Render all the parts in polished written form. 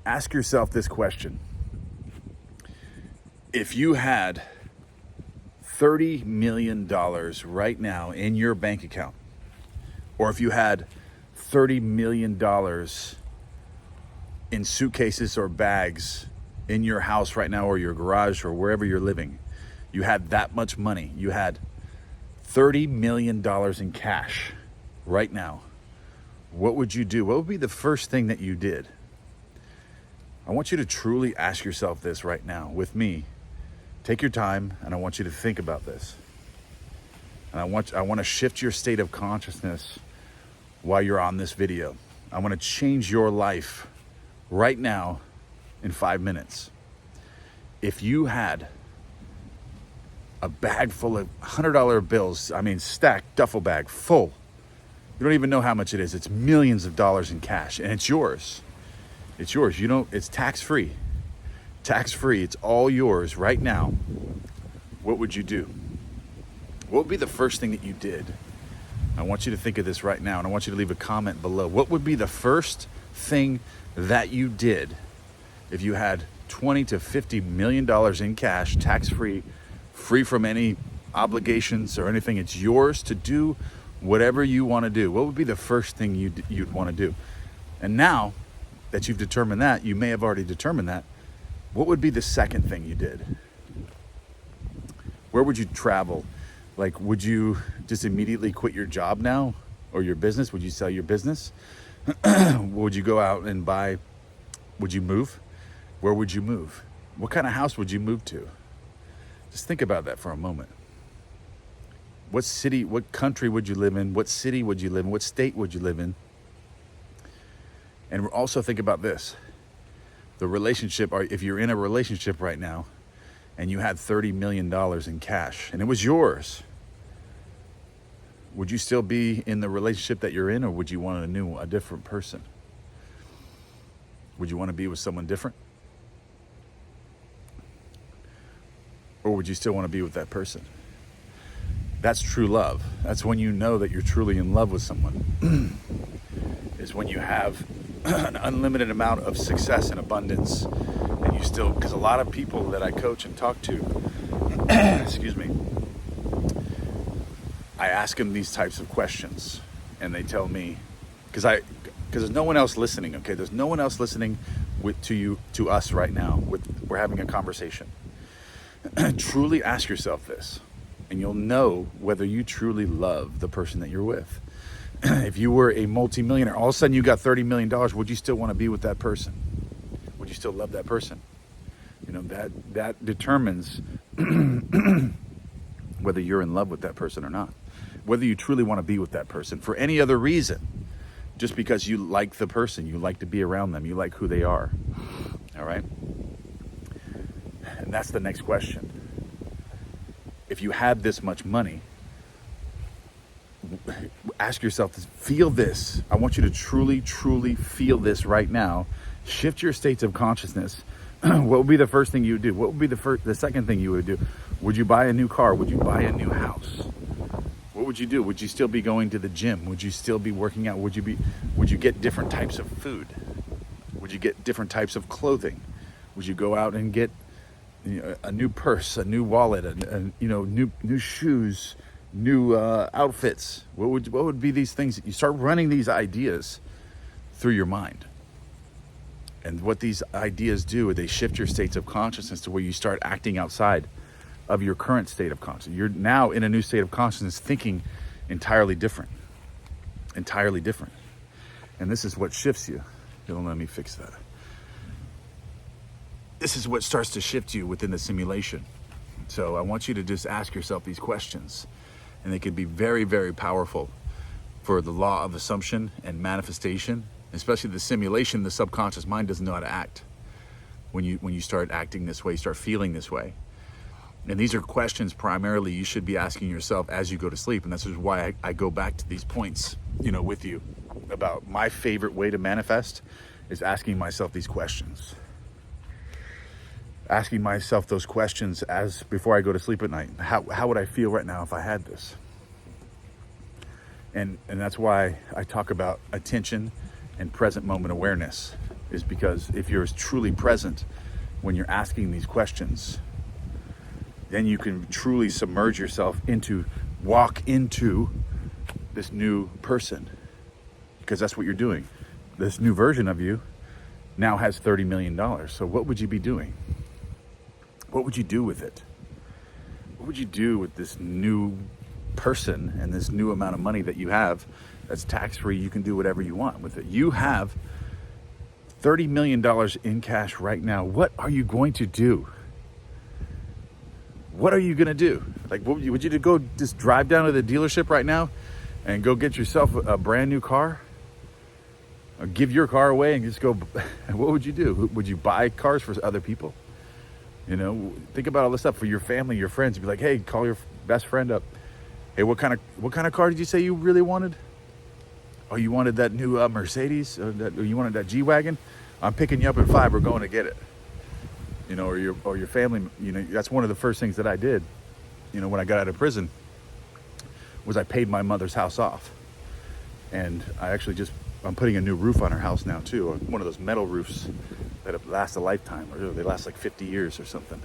Ask yourself this question. If you had $30 million right now in your bank account, or if you had $30 million in suitcases or bags in your house right now, or your garage, or wherever you're living, you had that much money, you had $30 million in cash right now, what would you do? What would be the first thing that you did? I want you to truly ask yourself this right now with me. Take your time, and I want you to think about this. And I want to shift your state of consciousness while you're on this video. I want to change your life right now in 5 minutes. If you had a bag full of $100 bills, stacked duffel bag full, you don't even know how much it is. It's millions of dollars in cash, and it's yours. It's yours. It's tax-free. Tax-free. It's all yours right now. What would you do? What would be the first thing that you did? I want you to think of this right now, and I want you to leave a comment below. What would be the first thing that you did if you had $20 to $50 million in cash, tax-free, free from any obligations or anything? It's yours to do whatever you want to do. What would be the first thing you'd want to do? And now that you've determined that, you may have already determined that, what would be the second thing you did? Where would you travel? Like, would you just immediately quit your job now, or your business? Would you sell your business? Would you go out and buy? Would you move? Where would you move? What kind of house would you move to? Just think about that for a moment. What city, what country would you live in? What city would you live in? What state would you live in? And also think about this. The relationship, or if you're in a relationship right now and you had $30 million in cash and it was yours, would you still be in the relationship that you're in, or would you want a different person? Would you want to be with someone different? Or would you still want to be with that person? That's true love. That's when you know that you're truly in love with someone. Is when you have an unlimited amount of success and abundance, and you still, because a lot of people that I coach and talk to, excuse me, I ask them these types of questions, and they tell me, because there's no one else listening, okay? There's no one else listening to us right now. We're having a conversation. Truly ask yourself this, and you'll know whether you truly love the person that you're with. If you were a multimillionaire, all of a sudden you got $30 million, would you still want to be with that person? Would you still love that person? That determines whether you're in love with that person or not. Whether you truly want to be with that person for any other reason, just because you like the person, you like to be around them, you like who they are. All right? And that's the next question. If you had this much money, ask yourself this, feel this. I want you to truly, truly feel this right now. Shift your states of consciousness. What would be the first thing you would do? What would be the second thing you would do? Would you buy a new car? Would you buy a new house? What would you do? Would you still be going to the gym? Would you still be working out? Would you get different types of food? Would you get different types of clothing? Would you go out and get a new purse, a new wallet, new shoes, new outfits? What would be these things? You start running these ideas through your mind. And what these ideas do is they shift your states of consciousness to where you start acting outside of your current state of consciousness. You're now in a new state of consciousness, thinking entirely different. And this is what shifts you. Don't let me fix that. This is what starts to shift you within the simulation. So I want you to just ask yourself these questions, and they can be very, very powerful for the law of assumption and manifestation. Especially the simulation, the subconscious mind doesn't know how to act. When you start acting this way, you start feeling this way. And these are questions primarily you should be asking yourself as you go to sleep. And this is why I go back to these points, with you about my favorite way to manifest is asking myself these questions. Asking myself those questions before I go to sleep at night. How would I feel right now if I had this? And that's why I talk about attention and present moment awareness. is because if you're truly present when you're asking these questions, then you can truly submerge yourself walk into this new person, because that's what you're doing. This new version of you now has $30 million. So what would you be doing? What would you do with it? What would you do with this new person and this new amount of money that you have that's tax-free? You can do whatever you want with it. You have $30 million in cash right now. What are you going to do? What are you going to do? Like, would you go just drive down to the dealership right now and go get yourself a brand new car? Or give your car away and just go? What would you do? Would you buy cars for other people? You know, think about all this stuff for your family, your friends. Be like, hey, call your best friend up. Hey, what kind of car did you say you really wanted? Oh, you wanted that new Mercedes? Or you wanted that G-Wagon? I'm picking you up at 5. We're going to get it. You know, or your family. You know, that's one of the first things that I did. You know, when I got out of prison, was I paid my mother's house off, and I'm putting a new roof on her house now too. One of those metal roofs that last a lifetime, or they last like 50 years or something.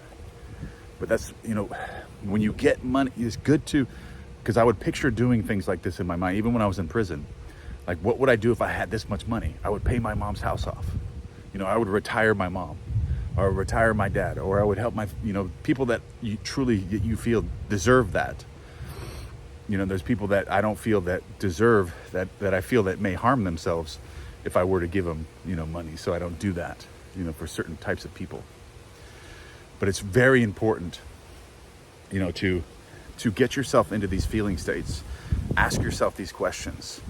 But that's, you know, when you get money, it's good to, because I would picture doing things like this in my mind, even when I was in prison. Like, what would I do if I had this much money? I would pay my mom's house off. You know, I would retire my mom, or retire my dad, or I would help my, you know, people that you feel deserve that. You know, there's people that I don't feel that deserve that I feel that may harm themselves if I were to give them, you know, money. So I don't do that, you know, for certain types of people. But it's very important, you know, to get yourself into these feeling states. Ask yourself these questions,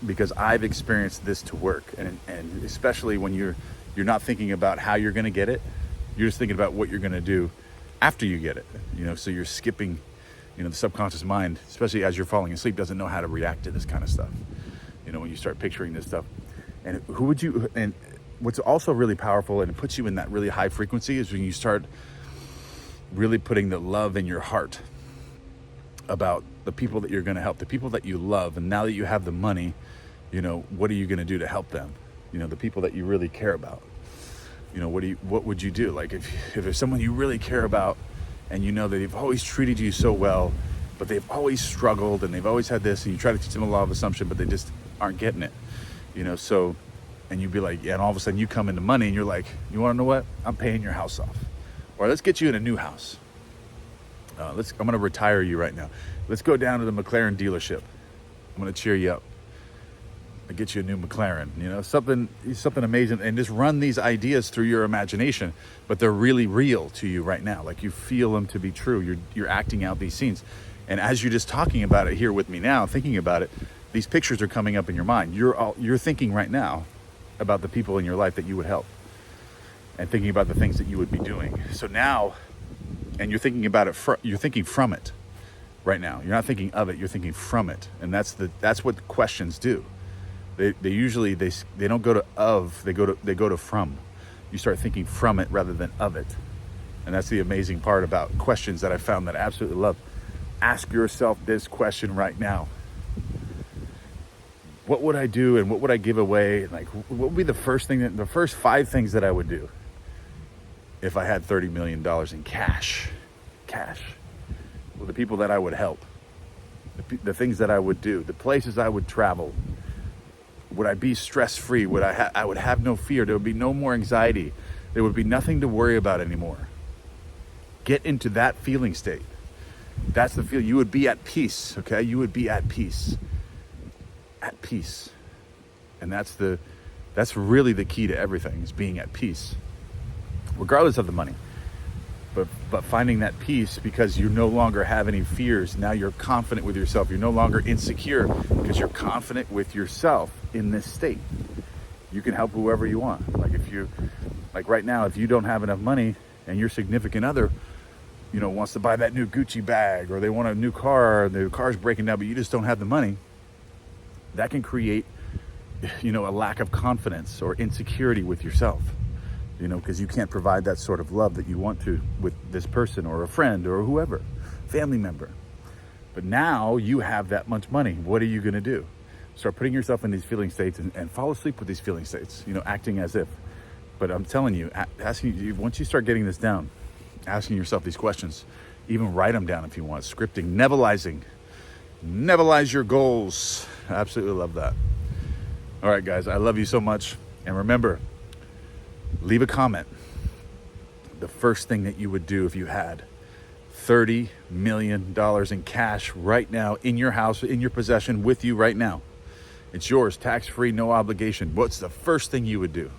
because I've experienced this to work, and especially when you're not thinking about how you're going to get it, you're just thinking about what you're going to do after you get it. You know, so you're skipping. You know, the subconscious mind, especially as you're falling asleep, doesn't know how to react to this kind of stuff. You know, when you start picturing this stuff. And and what's also really powerful, and it puts you in that really high frequency, is when you start really putting the love in your heart about the people that you're going to help, the people that you love. And now that you have the money, you know, what are you going to do to help them? You know, the people that you really care about. You know, what would you do? Like, if there's someone you really care about, and you know that they've always treated you so well, but they've always struggled, and they've always had this, and you try to teach them the law of assumption, but they just aren't getting it, you know. So, and you'd be like, yeah, and all of a sudden you come into money, and you're like, you want to know what? I'm paying your house off, or let's get you in a new house. I'm going to retire you right now. Let's go down to the McLaren dealership. I'm going to cheer you up. I get you a new McLaren, you know, something amazing, and just run these ideas through your imagination, but they're really real to you right now. Like, you feel them to be true. You're acting out these scenes, and as you're just talking about it here with me now, thinking about it, these pictures are coming up in your mind. You're thinking right now about the people in your life that you would help, and thinking about the things that you would be doing. So now, and you're thinking about it. You're thinking from it right now. You're not thinking of it. You're thinking from it, and that's what questions do. They usually don't go to of, they go to from. You start thinking from it rather than of it. And that's the amazing part about questions that I found that I absolutely love. Ask yourself this question right now. What would I do, and what would I give away? Like, what would be the first 5 things that I would do if I had $30 million in cash? Well, the people that I would help, the things that I would do, the places I would travel. Would I be stress-free? I would have no fear. There would be no more anxiety. There would be nothing to worry about anymore. Get into that feeling state. That's the feel. You would be at peace, okay? You would be at peace. At peace. And that's really the key to everything, is being at peace. Regardless of the money. But finding that peace, because you no longer have any fears. Now you're confident with yourself. You're no longer insecure, because you're confident with yourself in this state. You can help whoever you want. Like right now, if you don't have enough money and your significant other, you know, wants to buy that new Gucci bag, or they want a new car, the car's breaking down, but you just don't have the money, that can create, you know, a lack of confidence or insecurity with yourself. You know, because you can't provide that sort of love that you want to with this person, or a friend, or whoever, family member. But now you have that much money. What are you going to do? Start putting yourself in these feeling states and fall asleep with these feeling states, acting as if. But I'm telling you, asking you, once you start getting this down, asking yourself these questions, even write them down if you want, scripting, Nevelize your goals. I absolutely love that. All right, guys, I love you so much. And remember, leave a comment. The first thing that you would do if you had $30 million in cash right now in your house, in your possession, with you right now. It's yours, tax-free, no obligation. What's the first thing you would do?